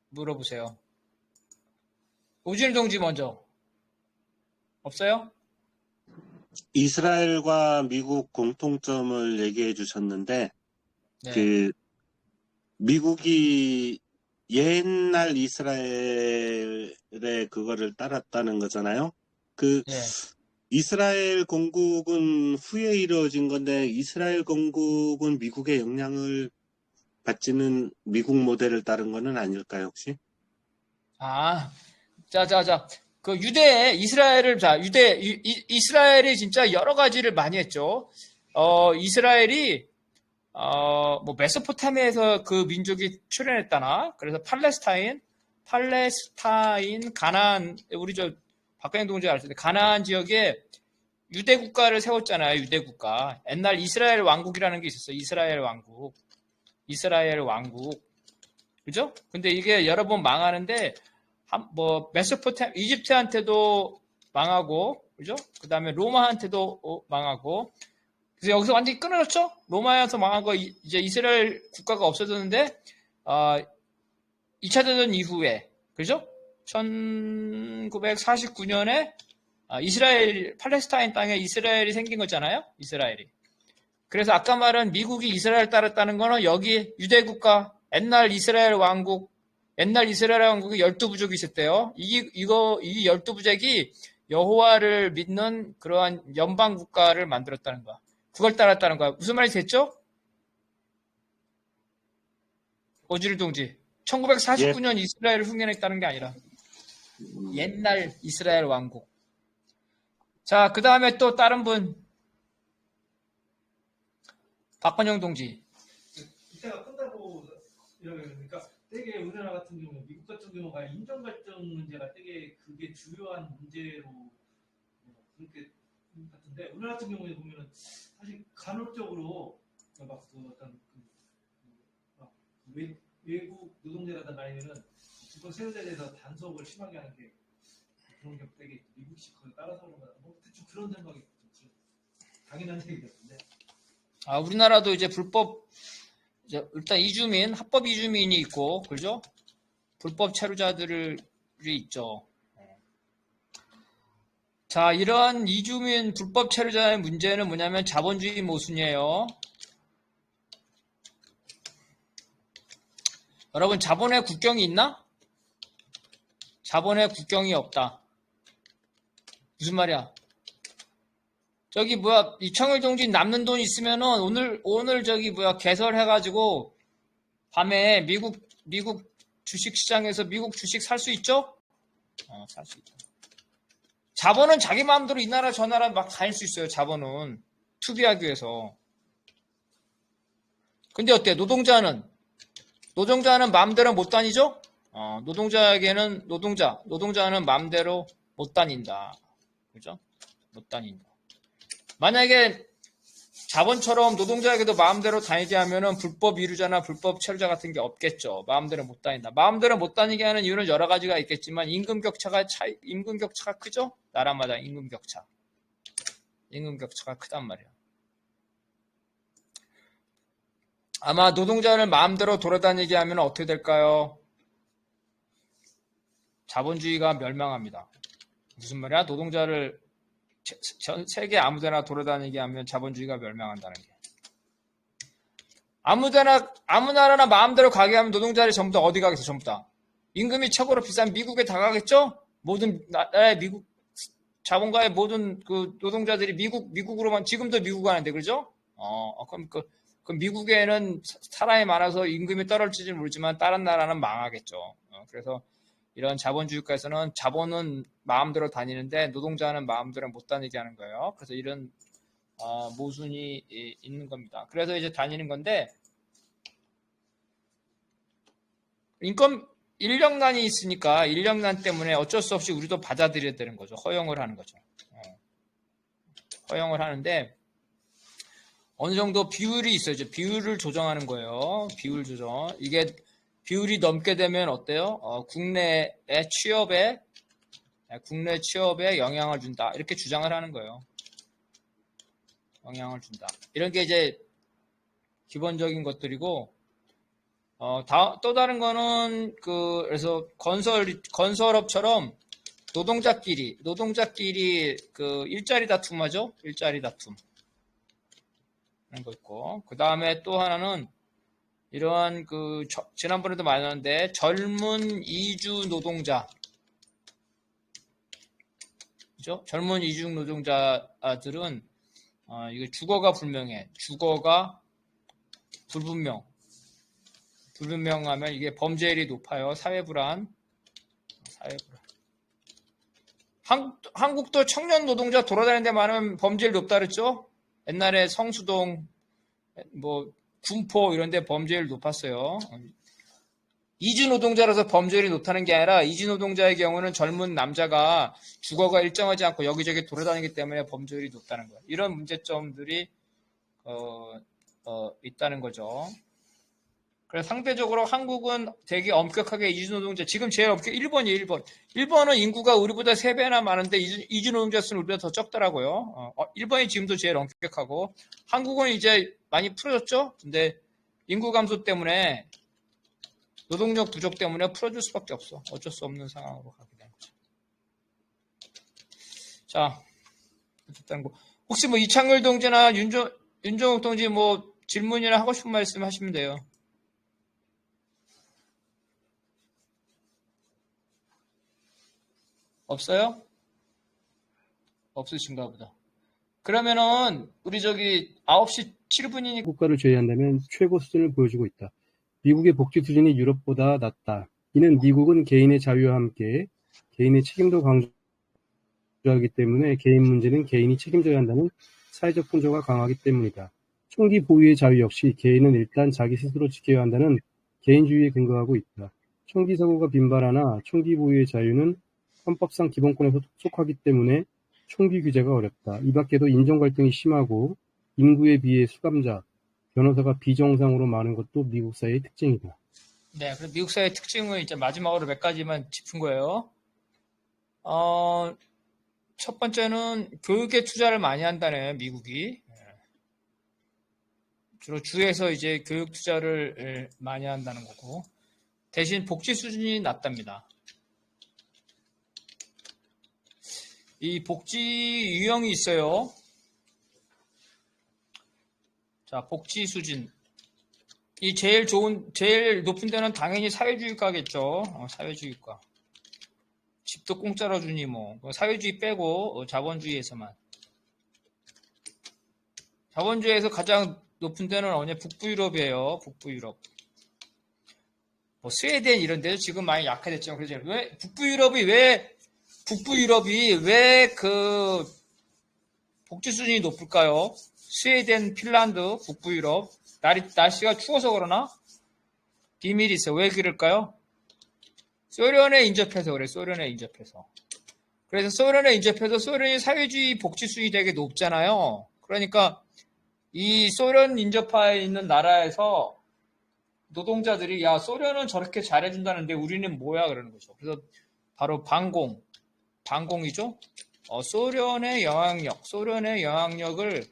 물어보세요. 오진일 동지 먼저. 없어요? 이스라엘과 미국 공통점을 얘기해 주셨는데, 네. 미국이 옛날 이스라엘의 그거를 따랐다는 거잖아요. 네. 이스라엘 건국은 후에 이루어진 건데, 이스라엘 건국은 미국의 영향을 받지는 미국 모델을 따른 거는 아닐까요, 혹시? 아, 자. 이스라엘이 진짜 여러 가지를 많이 했죠. 이스라엘이, 뭐, 메소포타미아에서 그 민족이 출현했다나, 그래서 가나안, 우리 박근혜 동지가 알 텐데, 가나안 지역에 유대 국가를 세웠잖아요, 유대 국가. 옛날 이스라엘 왕국이라는 게 있었어요, 이스라엘 왕국. 그죠? 근데 이게 여러 번 망하는데, 이집트한테도 망하고, 그죠? 그 다음에 로마한테도 망하고, 그래서 여기서 완전히 끊어졌죠? 로마에서 망하고, 이제 이스라엘 국가가 없어졌는데, 2차 대전 이후에, 그죠? 1949년에, 팔레스타인 땅에 이스라엘이 생긴 거잖아요? 이스라엘이. 그래서 아까 말한 미국이 이스라엘 따랐다는 거는 여기 유대국가, 옛날 이스라엘 왕국이 12부족이 있었대요. 이 12부족이 여호와를 믿는 그러한 연방국가를 만들었다는 거야. 그걸 따랐다는 거야. 무슨 말이 됐죠? 오지일 동지. 1949년 이스라엘을 흉내냈다는 게 아니라 옛날 이스라엘 왕국. 자, 그 다음에 또 다른 분. 박건영 동지. 이때가 끝나고 이러니까 되게 우리나라 같은 경우, 미국 같은 경우가 인종 갈등 문제가 되게 그게 주요한 문제로 그렇게 같은데, 우리나라 같은 경우에 보면은 사실 간헐적으로 외국 노동자라든가 아니면은 주권 세율에 대해서 단속을 심하게 하는 게 그런 게 되게 미국식 그걸 따라서 그런 거다. 뭐 대충 그런 생각이 좀 당연한 얘기 같은데. 우리나라도 이제 일단 합법 이주민이 있고, 그죠? 불법 체류자들이 있죠. 자, 이런 이주민 불법 체류자의 문제는 뭐냐면 자본주의 모순이에요. 여러분, 자본의 국경이 있나? 자본의 국경이 없다. 무슨 말이야? 이청일 동지 남는 돈 있으면은 오늘 개설해가지고 밤에 미국 주식시장에서 미국 주식 살 수 있죠? 살 수 있죠. 자본은 자기 마음대로 이 나라 저 나라 막 다닐 수 있어요. 자본은 투기하기 위해서. 근데 어때? 노동자는 마음대로 못 다니죠? 노동자는 마음대로 못 다닌다. 그죠? 못 다닌다. 만약에 자본처럼 노동자에게도 마음대로 다니게 하면은 불법 이루자나 불법 체류자 같은 게 없겠죠. 마음대로 못 다닌다. 마음대로 못 다니게 하는 이유는 여러 가지가 있겠지만 임금 격차가 크죠? 나라마다 임금 격차가 크단 말이에요. 아마 노동자를 마음대로 돌아다니게 하면 어떻게 될까요? 자본주의가 멸망합니다. 무슨 말이야? 노동자를 전 세계 아무데나 돌아다니게 하면 자본주의가 멸망한다는 게. 아무 나라나 마음대로 가게 하면 노동자들이 전부 다 어디 가겠어, 전부 다. 임금이 최고로 비싼 미국에 다 가겠죠? 모든 나라의 자본가의 모든 그 노동자들이 미국으로만, 지금도 미국 가는데, 그러죠? 그럼 미국에는 사람이 많아서 임금이 떨어질지 모르지만 다른 나라는 망하겠죠. 그래서 이런 자본주의 국가에서는 자본은 마음대로 다니는데 노동자는 마음대로 못 다니게 하는 거예요. 그래서 이런 모순이 있는 겁니다. 그래서 이제 다니는 건데, 인력난이 있으니까 인력난 때문에 어쩔 수 없이 우리도 받아들여야 되는 거죠. 허용을 하는 거죠. 허용을 하는데 어느 정도 비율이 있어요. 비율을 조정하는 거예요. 비율 조정. 이게 비율이 넘게 되면 어때요? 국내 취업에 영향을 준다. 이렇게 주장을 하는 거예요. 영향을 준다. 이런 게 이제 기본적인 것들이고, 또 다른 거는 그래서 건설업처럼 노동자끼리 그 일자리 다툼하죠. 일자리 다툼 하는 거 있고, 그 다음에 또 하나는 이러한 지난번에도 말했는데 젊은 이주 노동자, 그죠? 젊은 이주 노동자들은 이거 주거가 불명해. 주거가 불분명하면 이게 범죄율이 높아요. 사회불안. 한국도 청년 노동자 돌아다니는 데 많으면 범죄율 높다 그랬죠? 옛날에 성수동, 군포 이런 데 범죄율 높았어요. 이주 노동자라서 범죄율이 높다는 게 아니라 이주 노동자의 경우는 젊은 남자가 주거가 일정하지 않고 여기저기 돌아다니기 때문에 범죄율이 높다는 거예요. 이런 문제점들이 있다는 거죠. 그래서 상대적으로 한국은 되게 엄격하게 이주 노동자, 지금 제일 엄격 1번이에요. 1번. 1번은 인구가 우리보다 3배나 많은데 이주 노동자 수는 우리보다 더 적더라고요. 1번이 지금도 제일 엄격하고, 한국은 이제 많이 풀어졌죠? 근데 인구 감소 때문에, 노동력 부족 때문에 풀어줄 수밖에 없어. 어쩔 수 없는 상황으로 가게 되는 거죠. 자, 혹시 이창글 동지나 윤종욱 동지 질문이나 하고 싶은 말씀 하시면 돼요. 없어요? 없으신가 보다. 그러면은 우리 9시 7분이니까 국가를 제외한다면 최고 수준을 보여주고 있다. 미국의 복지 수준이 유럽보다 낮다. 이는 미국은 개인의 자유와 함께 개인의 책임도 강조하기 때문에 개인 문제는 개인이 책임져야 한다는 사회적 풍조가 강하기 때문이다. 총기 보유의 자유 역시 개인은 일단 자기 스스로 지켜야 한다는 개인주의에 근거하고 있다. 총기 사고가 빈발하나 총기 보유의 자유는 헌법상 기본권에 속하기 때문에 총기 규제가 어렵다. 이 밖에도 인종 갈등이 심하고 인구에 비해 수감자, 변호사가 비정상으로 많은 것도 미국 사회의 특징이다. 네, 그래서 미국 사회의 특징을 이제 마지막으로 몇 가지만 짚은 거예요. 첫 번째는 교육에 투자를 많이 한다네, 미국이. 주로 주에서 이제 교육 투자를 많이 한다는 거고, 대신 복지 수준이 낮답니다. 이 복지 유형이 있어요. 자, 복지 수준. 이 제일 높은 데는 당연히 사회주의과겠죠. 사회주의과. 집도 공짜로 주니 사회주의 빼고 자본주의에서만. 자본주의에서 가장 높은 데는 북부유럽이에요. 북부유럽. 스웨덴 이런 데도 지금 많이 약화됐죠. 그래서 왜 북부유럽이 왜 복지 수준이 높을까요? 스웨덴, 핀란드, 북부유럽. 날씨가 추워서 그러나? 비밀이 있어. 왜 그럴까요? 소련에 인접해서 그래. 소련에 인접해서. 그래서 소련에 인접해서 소련이 사회주의 복지 수준이 되게 높잖아요. 그러니까 이 소련 인접하에 있는 나라에서 노동자들이 소련은 저렇게 잘해준다는데 우리는 뭐야? 그러는 거죠. 그래서 바로 반공이죠. 소련의 영향력을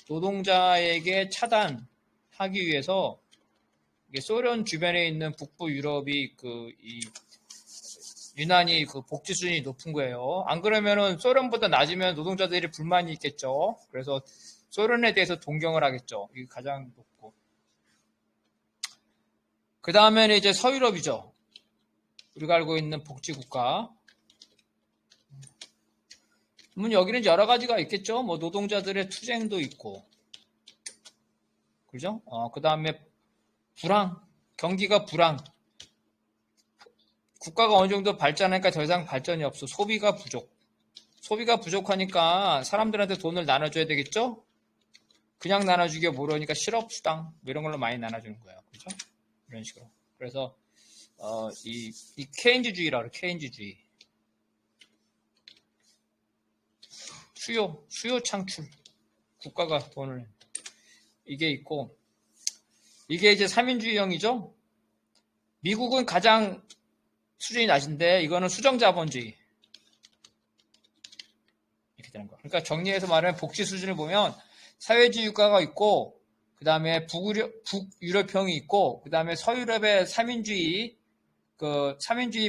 노동자에게 차단하기 위해서 소련 주변에 있는 북부 유럽이 유난히 복지 수준이 높은 거예요. 안 그러면은 소련보다 낮으면 노동자들이 불만이 있겠죠. 그래서 소련에 대해서 동경을 하겠죠. 이게 가장 높고. 그 다음에는 이제 서유럽이죠. 우리가 알고 있는 복지국가. 여기는 여러 가지가 있겠죠. 노동자들의 투쟁도 있고. 그죠? 그 다음에 경기가 불황. 국가가 어느 정도 발전하니까 더 이상 발전이 없어. 소비가 부족하니까 사람들한테 돈을 나눠줘야 되겠죠? 그냥 나눠주기가 모르니까 실업수당, 이런 걸로 많이 나눠주는 거예요. 그죠? 이런 식으로. 그래서, 이 케인즈주의라고 그래요. 케인즈주의. 수요 창출. 국가가 돈을. 이게 있고, 이게 이제 3인주의형이죠? 미국은 가장 수준이 낮은데, 이거는 수정자본주의. 이렇게 되는 거예요. 그러니까 정리해서 말하면 복지 수준을 보면, 사회주의 국가가 있고, 그 다음에 북유럽형이 있고, 그 다음에 서유럽의 삼인주의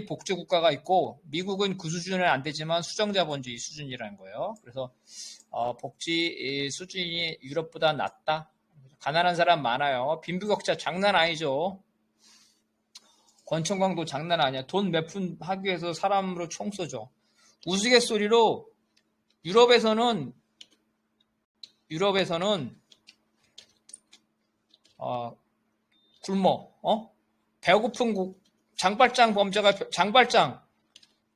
복지 국가가 있고, 미국은 그 수준은 안 되지만 수정자본주의 수준이라는 거예요. 그래서 복지 수준이 유럽보다 낮다. 가난한 사람 많아요. 빈부격차 장난 아니죠. 권총광도 장난 아니야. 돈 몇 푼 하기 위해서 사람으로 총 쏘죠. 우스갯소리로 유럽에서는 굶어. 배고픈 장발장 범죄가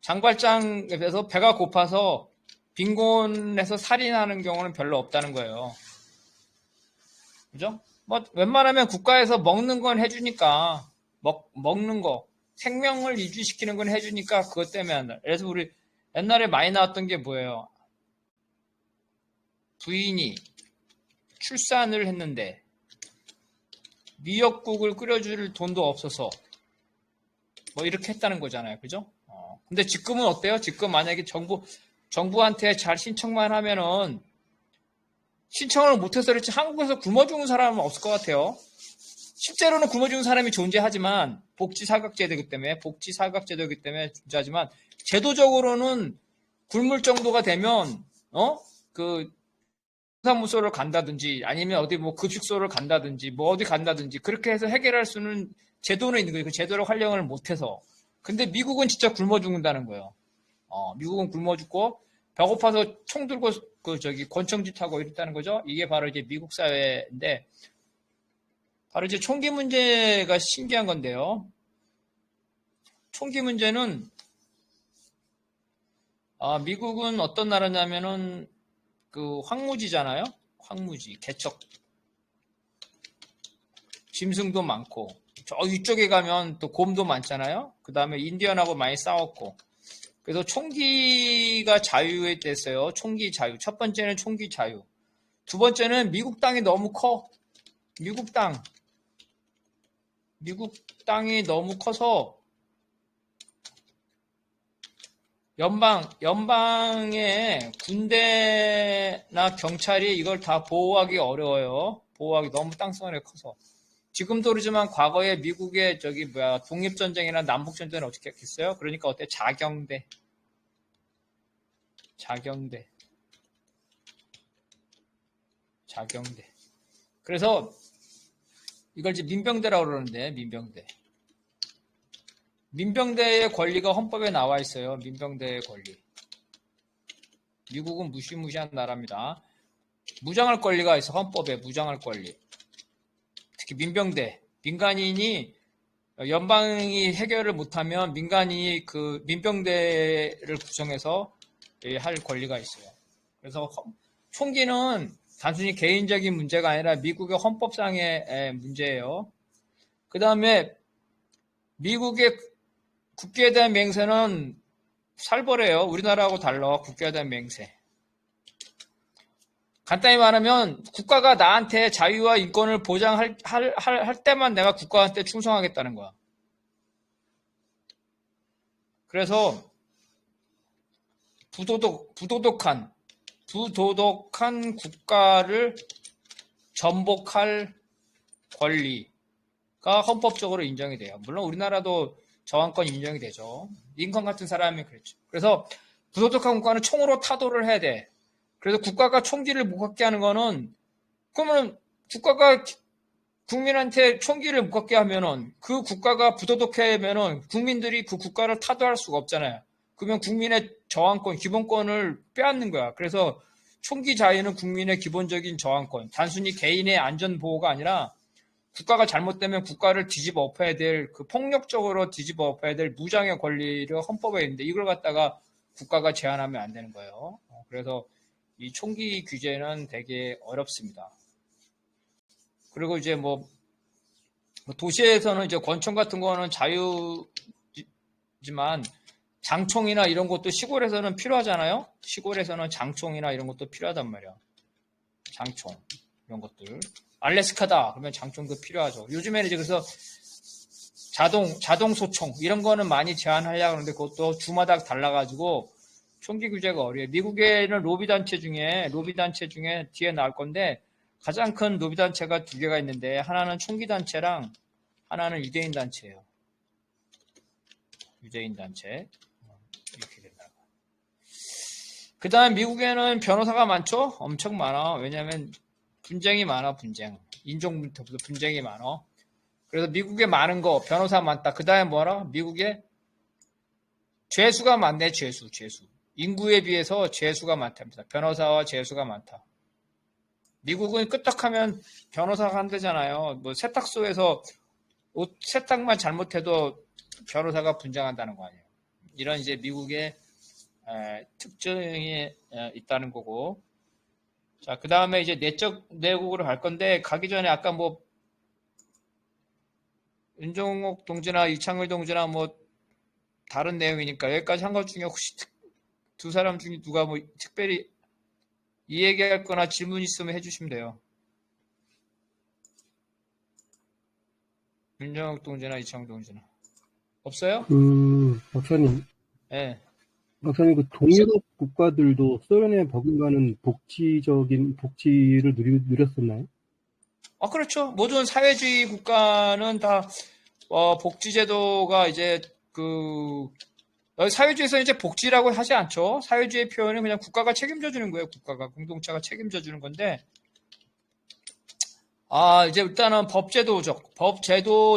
장발장에서 배가 고파서 빈곤해서 살인하는 경우는 별로 없다는 거예요. 그죠? 뭐 웬만하면 국가에서 먹는 건 해주니까 먹는 거 생명을 유지시키는 건 해주니까 그것 때문에 한다. 그래서 우리 옛날에 많이 나왔던 게 뭐예요? 부인이 출산을 했는데 미역국을 끓여줄 돈도 없어서 뭐 이렇게 했다는 거잖아요. 그죠? 근데 지금은 어때요? 지금 만약에 정부한테 잘 신청만 하면은 신청을 못해서 그렇지 한국에서 굶어 죽는 사람은 없을 것 같아요. 실제로는 굶어 죽는 사람이 존재하지만 복지사각제도이기 때문에 존재하지만 제도적으로는 굶을 정도가 되면 사무소를 간다든지 아니면 어디 뭐 급식소를 간다든지 뭐 어디 간다든지 그렇게 해서 해결할 수는 제도는 있는 거예요. 그 제도를 활용을 못해서. 근데 미국은 진짜 굶어 죽는다는 거예요. 미국은 굶어 죽고 배고파서 총 들고 권총짓 하고 이랬다는 거죠. 이게 바로 이제 미국 사회인데 바로 이제 총기 문제가 신기한 건데요. 총기 문제는 미국은 어떤 나라냐면은 그 황무지잖아요. 황무지, 개척, 짐승도 많고 저 위쪽에 가면 또 곰도 많잖아요. 그 다음에 인디언하고 많이 싸웠고 그래서 총기가 자유됐어요. 총기 자유. 첫 번째는 총기 자유. 두 번째는 미국 땅이 너무 커. 미국 땅이 너무 커서 연방의 군대나 경찰이 이걸 다 보호하기 어려워요. 보호하기 너무 땅덩어리가 커서. 지금도 그러지만 과거에 미국의 독립전쟁이나 남북전쟁은 어떻게 했겠어요? 그러니까 어때? 자경대. 그래서 이걸 이제 민병대라고 그러는데, 민병대의 권리가 헌법에 나와 있어요. 민병대의 권리. 미국은 무시무시한 나라입니다. 무장할 권리가 있어. 헌법에 무장할 권리. 특히 민병대. 민간인이 연방이 해결을 못하면 민간인이 그 민병대를 구성해서 할 권리가 있어요. 그래서 총기는 단순히 개인적인 문제가 아니라 미국의 헌법상의 문제예요. 그 다음에 미국의 국기에 대한 맹세는 살벌해요. 우리나라하고 달라. 국기에 대한 맹세. 간단히 말하면 국가가 나한테 자유와 인권을 보장할 때만 내가 국가한테 충성하겠다는 거야. 그래서 부도덕한 국가를 전복할 권리가 헌법적으로 인정이 돼요. 물론 우리나라도 저항권 인정이 되죠. 링컨 같은 사람이 그랬죠. 그래서 부도덕한 국가는 총으로 타도를 해야 돼. 그래서 국가가 총기를 못 갖게 하는 거는 그러면 국가가 국민한테 총기를 못 갖게 하면은 그 국가가 부도덕하면은 국민들이 그 국가를 타도할 수가 없잖아요. 그러면 국민의 저항권, 기본권을 빼앗는 거야. 그래서 총기 자유는 국민의 기본적인 저항권, 단순히 개인의 안전 보호가 아니라 국가가 잘못되면 국가를 뒤집어 엎어야 될, 그 폭력적으로 뒤집어 엎어야 될 무장의 권리를 헌법에 있는데 이걸 갖다가 국가가 제한하면 안 되는 거예요. 그래서 이 총기 규제는 되게 어렵습니다. 그리고 이제 뭐 도시에서는 이제 권총 같은 거는 자유지만 장총이나 이런 것도 시골에서는 필요하잖아요. 시골에서는 장총이나 이런 것도 필요하단 말이야. 장총 이런 것들. 알래스카다 그러면 장총도 필요하죠. 요즘에는 이제 그래서 자동 소총 이런 거는 많이 제한하려고 하는데 그것도 주마다 달라가지고 총기 규제가 어려워요. 미국에는 로비 단체 중에 뒤에 나올 건데 가장 큰 로비 단체가 두 개가 있는데 하나는 총기 단체랑 하나는 유대인 단체예요. 유대인 단체 이렇게 된다. 그 다음 미국에는 변호사가 많죠? 엄청 많아. 왜냐하면 분쟁이 많아. 분쟁. 인종부터 분쟁이 많아. 그래서 미국에 많은 거 변호사 많다. 그 다음에 뭐라? 미국에 죄수가 많네. 죄수. 인구에 비해서 죄수가 많답니다. 변호사와 죄수가 많다. 미국은 끄떡하면 변호사가 한대잖아요. 뭐 세탁소에서 옷 세탁만 잘못해도 변호사가 분쟁한다는 거 아니에요. 이런 이제 미국의 특징이 있다는 거고. 자, 그 다음에 이제 내적 내국으로 갈 건데, 가기 전에 아까 뭐, 윤종옥 동지나 이창을 동지나 뭐, 다른 내용이니까 여기까지 한 것 중에 혹시 두 사람 중에 누가 뭐 특별히 이 얘기할 거나 질문 있으면 해주시면 돼요. 윤종옥 동지나 이창을 동지나. 없어요? 박사님, 네. 그 동유럽 국가들도 소련에 버금가는 복지를 누렸었나요? 그렇죠. 모든 사회주의 국가는 다, 복지제도가 이제, 사회주의에서 이제 복지라고 하지 않죠. 사회주의 표현은 그냥 국가가 책임져 주는 거예요. 국가가, 공동체가 책임져 주는 건데, 이제 일단은 법제도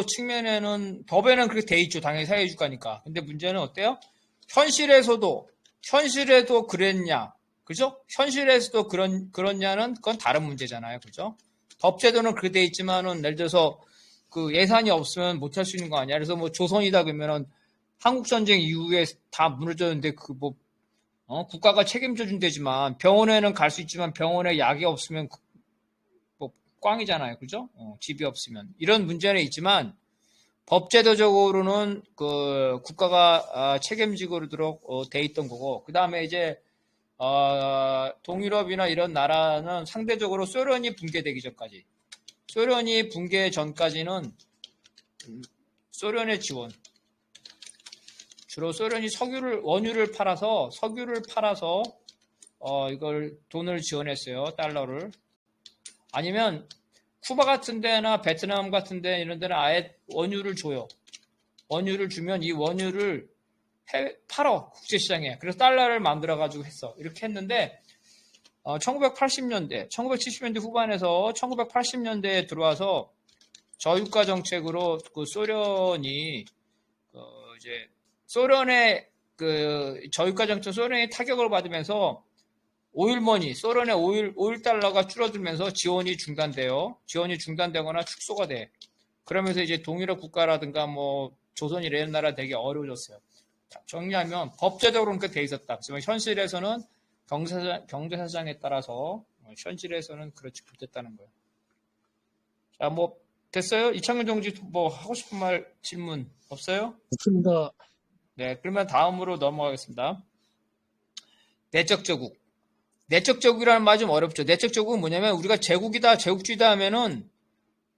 측면에는, 법에는 그렇게 돼 있죠. 당연히 사회주의 국가니까. 근데 문제는 어때요? 현실에도 그랬냐. 그죠? 현실에서도 그렇냐는 그건 다른 문제잖아요. 그죠? 법제도는 그렇게 돼 있지만은, 예를 들어서 그 예산이 없으면 못할 수 있는 거 아니야. 그래서 뭐 조선이다 그러면은 한국전쟁 이후에 다 무너졌는데 국가가 책임져 준대지만 병원에는 갈 수 있지만 병원에 약이 없으면 뭐 꽝이잖아요. 그죠? 집이 없으면. 이런 문제는 있지만 법제도적으로는 그 국가가 책임지도록 돼 있던 거고, 그 다음에 이제 동유럽이나 이런 나라는 상대적으로 소련이 붕괴되기 전까지, 소련이 붕괴 전까지는 소련의 지원, 주로 소련이 원유를 팔아서 이걸 돈을 지원했어요. 달러를. 아니면 쿠바 같은 데나 베트남 같은 데 이런 데는 아예 원유를 줘요. 원유를 주면 이 원유를 팔어 국제시장에. 그래서 달러를 만들어가지고 했어. 이렇게 했는데 1980년대, 1970년대 후반에서 1980년대에 들어와서 저유가 정책으로 그 소련이 이제 소련의 그 저유가 정책 소련이 타격을 받으면서 오일머니, 소련의 오일 달러가 줄어들면서 지원이 중단돼요. 지원이 중단되거나 축소가 돼. 그러면서 이제 동유럽 국가라든가 뭐 조선 이런 나라 되게 어려워졌어요. 정리하면 법제적으로는 그렇게 돼 있었다. 하지만 현실에서는 경제사정에 따라서 현실에서는 그렇지 못했다는 거예요. 자, 뭐 됐어요? 이창근 동지 뭐 하고 싶은 말 질문 없어요? 없습니다. 네, 그러면 다음으로 넘어가겠습니다. 내적 제국. 내적 제국이라는 말 좀 어렵죠. 내적 제국은 뭐냐면 우리가 제국이다, 제국주의다 하면은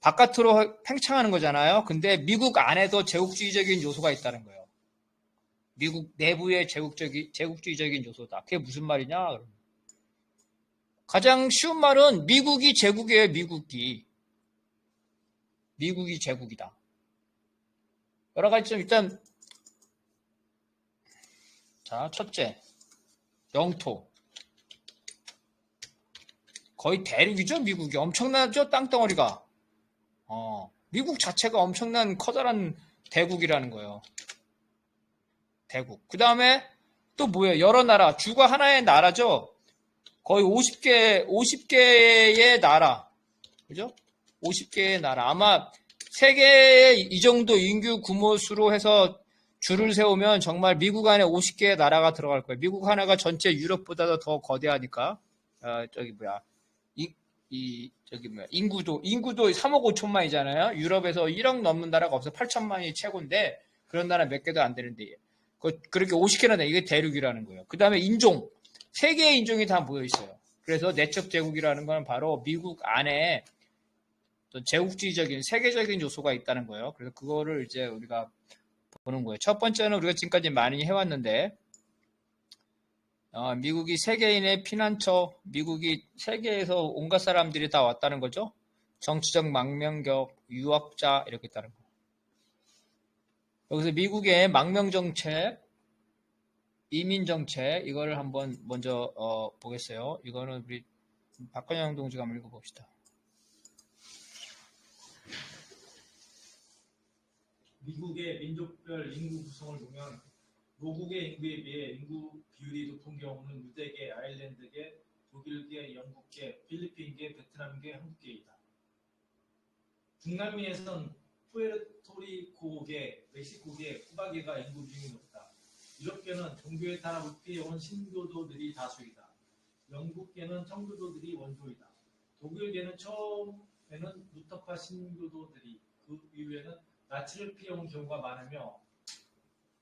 바깥으로 팽창하는 거잖아요. 근데 미국 안에도 제국주의적인 요소가 있다는 거예요. 미국 내부의 제국주의적인 요소다. 그게 무슨 말이냐? 가장 쉬운 말은 미국이 제국이에요. 미국이 제국이다. 여러 가지 좀 일단 자, 첫째, 영토. 거의 대륙이죠, 미국이. 엄청나죠, 땅덩어리가. 미국 자체가 엄청난 커다란 대국이라는 거예요. 대국. 그 다음에 또 뭐예요? 여러 나라. 주가 하나의 나라죠? 거의 50개의 나라. 그죠? 50개의 나라. 아마 세계의 이 정도 인구 규모수로 해서 줄을 세우면 정말 미국 안에 50개의 나라가 들어갈 거예요. 미국 하나가 전체 유럽보다도 더 거대하니까. 인구도 3억 5천만이잖아요. 유럽에서 1억 넘는 나라가 없어. 8천만이 최고인데 그런 나라 몇 개도 안 되는데 그렇게 50개나 돼. 이게 대륙이라는 거예요. 그 다음에 인종. 세계의 인종이 다 모여 있어요. 그래서 내적 제국이라는 건 바로 미국 안에 제국주의적인 세계적인 요소가 있다는 거예요. 그래서 그거를 이제 우리가 보는 거예요. 첫 번째는 우리가 지금까지 많이 해왔는데 미국이 세계인의 피난처, 미국이 세계에서 온갖 사람들이 다 왔다는 거죠. 정치적 망명격, 유학자 이렇게 있다는 거. 여기서 미국의 망명정책, 이민정책 이거를 한번 먼저 보겠어요. 이거는 우리 박건영 동지가 한번 읽어봅시다. 미국의 민족별 인구 구성을 보면 모국의 인구에 비해 인구 비율이 높은 경우는 유대계, 아일랜드계, 독일계, 영국계, 필리핀계, 베트남계, 한국계이다. 북남미에선 푸에르토리코계, 멕시코계, 쿠바계가 인구 비중이 높다. 유럽계는 종교의 탄압을 피해온 신교도들이 다수이다. 영국계는 청교도들이 원조이다. 독일계는 처음에는 루터파 신교도들이 그 이후에는 나치를 피해온 경우가 많으며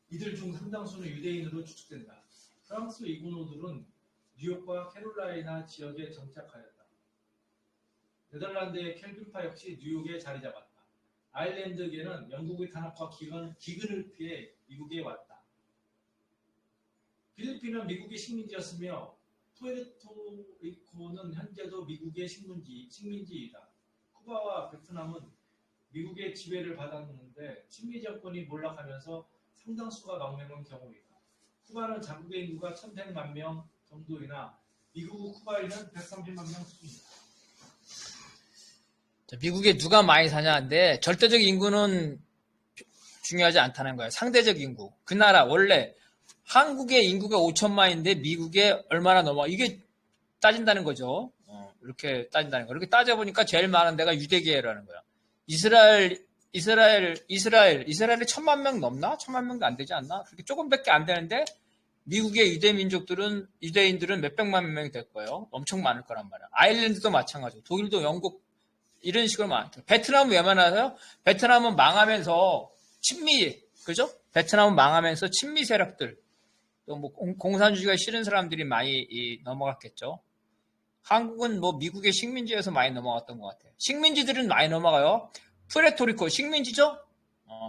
이들 중 상당수는 유대인으로 추측된다. 프랑스 이구노들은 뉴욕과 캐롤라이나 지역에 정착하였다. 네덜란드의 켈빈파 역시 뉴욕에 자리 잡았다. 아일랜드계는 영국의 탄압과 기근을 피해 미국에 왔다. 필리핀은 미국의 식민지였으며 푸에르토리코는 현재도 미국의 식민지이다. 쿠바와 베트남은 미국의 지배를 받았는데 친미 정권이 몰락하면서 상당수가 망명한 경우이다. 쿠바는 자국의 인구가 1,100만 명 정도이나 미국 쿠바에는 130만 명 수준이다. 미국에 누가 많이 사냐인데 절대적 인구는 중요하지 않다는 거예요. 상대적 인구. 그 나라 원래 한국의 인구가 5천만인데 미국에 얼마나 넘어? 이게 따진다는 거죠. 이렇게 따진다는 거. 이렇게 따져보니까 제일 많은 데가 유대계라는 거야. 이스라엘이 1,000만 명 넘나? 1,000만 명도 안 되지 않나? 그렇게 조금밖에 안 되는데 미국의 유대인들은 몇백만 명이 될 거예요. 엄청 많을 거란 말이야. 아일랜드도 마찬가지고 독일도 영국 이런 식으로 많죠. 베트남은 왜 많아서요? 베트남은 망하면서 그죠? 베트남은 망하면서 친미 세력들 또 뭐 공산주의가 싫은 사람들이 많이 넘어갔겠죠. 한국은 뭐 미국의 식민지에서 많이 넘어갔던 것 같아요. 식민지들은 많이 넘어가요. 푸에르토리코 식민지죠.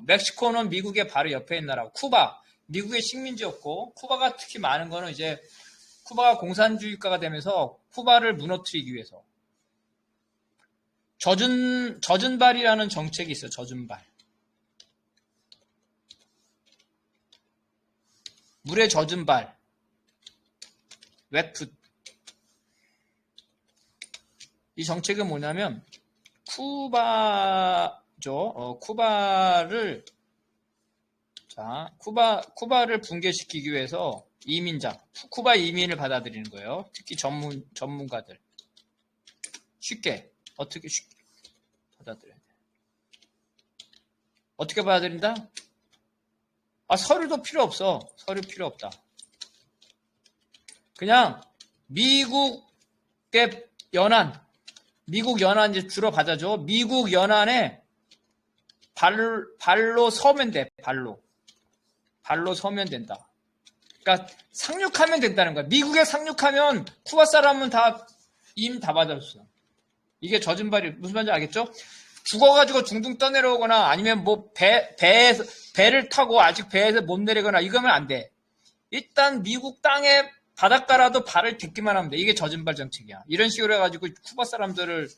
멕시코는 미국의 바로 옆에 있는 나라고, 쿠바 미국의 식민지였고, 쿠바가 특히 많은 거는 이제 쿠바가 공산주의가가 되면서 쿠바를 무너뜨리기 위해서 젖은발이라는 정책이 있어요. 젖은발. 물에 젖은 발. 웹풋. 이 정책은 뭐냐면 쿠바죠. 쿠바를 붕괴시키기 위해서 쿠바 이민을 받아들이는 거예요. 특히 전문가들. 어떻게 쉽게 받아들여야 돼? 어떻게 받아들인다? 서류도 필요 없어. 서류 필요 없다. 그냥 미국 연안 이제 주로 받아줘. 미국 연안에 발로 서면 돼. 발로 서면 된다. 그러니까 상륙하면 된다는 거야. 미국에 상륙하면 쿠바 사람은 다 받아줬어. 이게 젖은 발이 무슨 말인지 알겠죠? 죽어가지고 둥둥 떠내려오거나 아니면 뭐 배를 타고 아직 배에서 못 내리거나 이거면 안 돼. 일단 미국 땅에 바닷가라도 발을 딛기만 하면 돼. 이게 젖은 발 정책이야. 이런 식으로 해가지고 쿠바 사람들을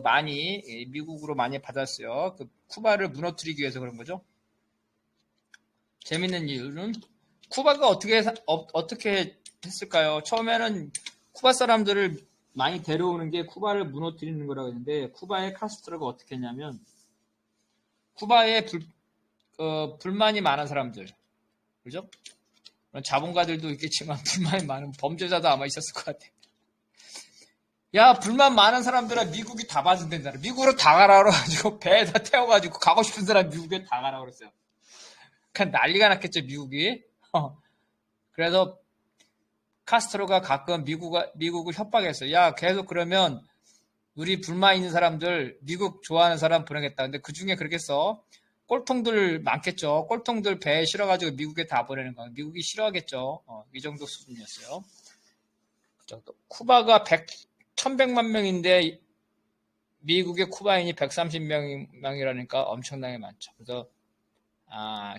많이 미국으로 많이 받았어요. 쿠바를 무너뜨리기 위해서 그런 거죠. 재밌는 이유는 쿠바가 어떻게 했을까요? 처음에는 쿠바 사람들을 많이 데려오는 게 쿠바를 무너뜨리는 거라고 했는데, 쿠바의 카스트로가 어떻게 했냐면, 쿠바에 불만이 많은 사람들, 그죠? 자본가들도 있겠지만 불만이 많은 범죄자도 아마 있었을 것 같아. 야, 불만 많은 사람들은 미국이 다 봐준댄다. 미국으로 다 가라 그래가지고 배에다 태워가지고 가고 싶은 사람 미국에 다 가라 그랬어요. 그냥 난리가 났겠죠, 미국이. 그래서 카스트로가 가끔 미국을 협박했어요. 야, 계속 그러면 우리 불만 있는 사람들, 미국 좋아하는 사람 보내겠다. 근데 그 중에 그러겠어. 꼴통들 많겠죠. 꼴통들 배에 실어가지고 미국에 다 보내는 거. 미국이 싫어하겠죠. 이 정도 수준이었어요. 그 정도. 쿠바가 1,100만 명인데 미국의 쿠바인이 130명이라니까 엄청나게 많죠. 그래서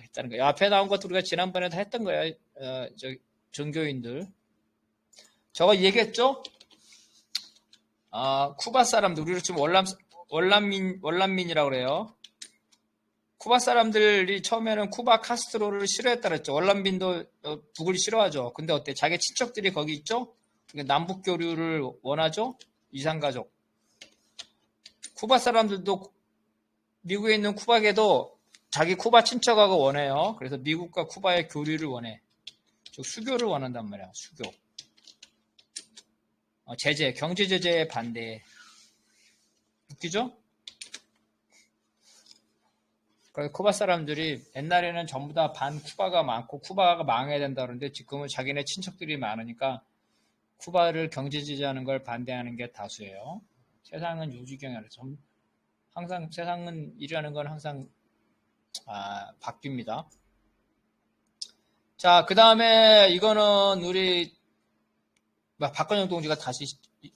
했다는 거예요. 앞에 나온 것도 우리가 지난번에도 했던 거예요. 종교인들. 저거 얘기했죠? 쿠바 사람들, 우리로 지금 월남민이라고 그래요. 쿠바 사람들이 처음에는 쿠바 카스트로를 싫어했다 그랬죠. 월남민도 북을 싫어하죠. 근데 어때? 자기 친척들이 거기 있죠? 그러니까 남북 교류를 원하죠? 이산가족. 쿠바 사람들도 미국에 있는 쿠바계도 자기 쿠바 친척하고 원해요. 그래서 미국과 쿠바의 교류를 원해. 즉 수교를 원한단 말이야. 수교. 제재, 경제 제재에 반대. 웃기죠? 그래서 쿠바 사람들이 옛날에는 전부 다 반 쿠바가 많고 쿠바가 망해야 된다 그러는데 지금은 자기네 친척들이 많으니까 쿠바를 경제 제재하는 걸 반대하는 게 다수예요. 세상은 요지경이라 항상 세상은 일이라는 건 항상 바뀝니다. 자, 그 다음에 이거는 우리 박건영 동지가 다시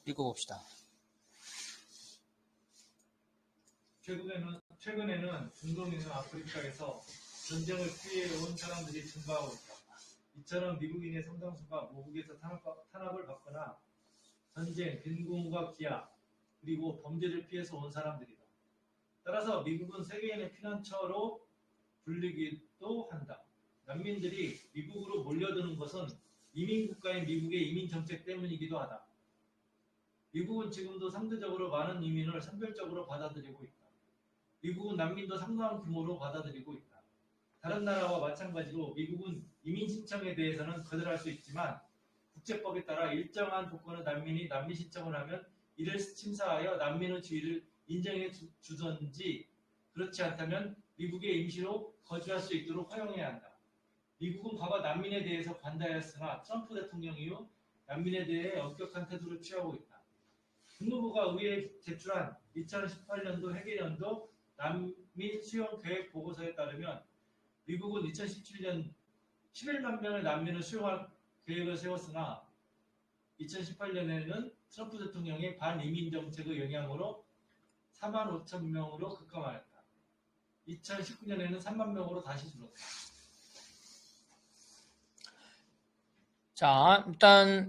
읽어봅시다. 최근에는 중동 있는 아프리카에서 전쟁을 피해온 사람들이 증가하고 있다. 이처럼 미국인의 상당수가 모국에서 탄압을 받거나 전쟁, 빈곤과 기아, 그리고 범죄를 피해서 온 사람들이다. 따라서 미국은 세계인의 피난처로 불리기도 한다. 난민들이 미국으로 몰려드는 것은 이민국가인 미국의 이민정책 때문이기도 하다. 미국은 지금도 상대적으로 많은 이민을 선별적으로 받아들이고 있다. 미국은 난민도 상당한 규모로 받아들이고 있다. 다른 나라와 마찬가지로 미국은 이민 신청에 대해서는 거절할 수 있지만 국제법에 따라 일정한 조건의 난민이 난민 신청을 하면 이를 심사하여 난민의 지위를 인정해 주든지 그렇지 않다면 미국에 임시로 거주할 수 있도록 허용해야 한다. 미국은 과거 난민에 대해서 반대하였으나 트럼프 대통령 이후 난민에 대해 엄격한 태도를 취하고 있다. 국무부가 의회에 제출한 2018년도 회계연도 난민 수용 계획 보고서에 따르면 미국은 2017년 11만 명의 난민을 수용할 계획을 세웠으나 2018년에는 트럼프 대통령의 반이민 정책의 영향으로 4만 5천 명으로 급감하였다. 2019년에는 3만 명으로 다시 줄었다. 자, 일단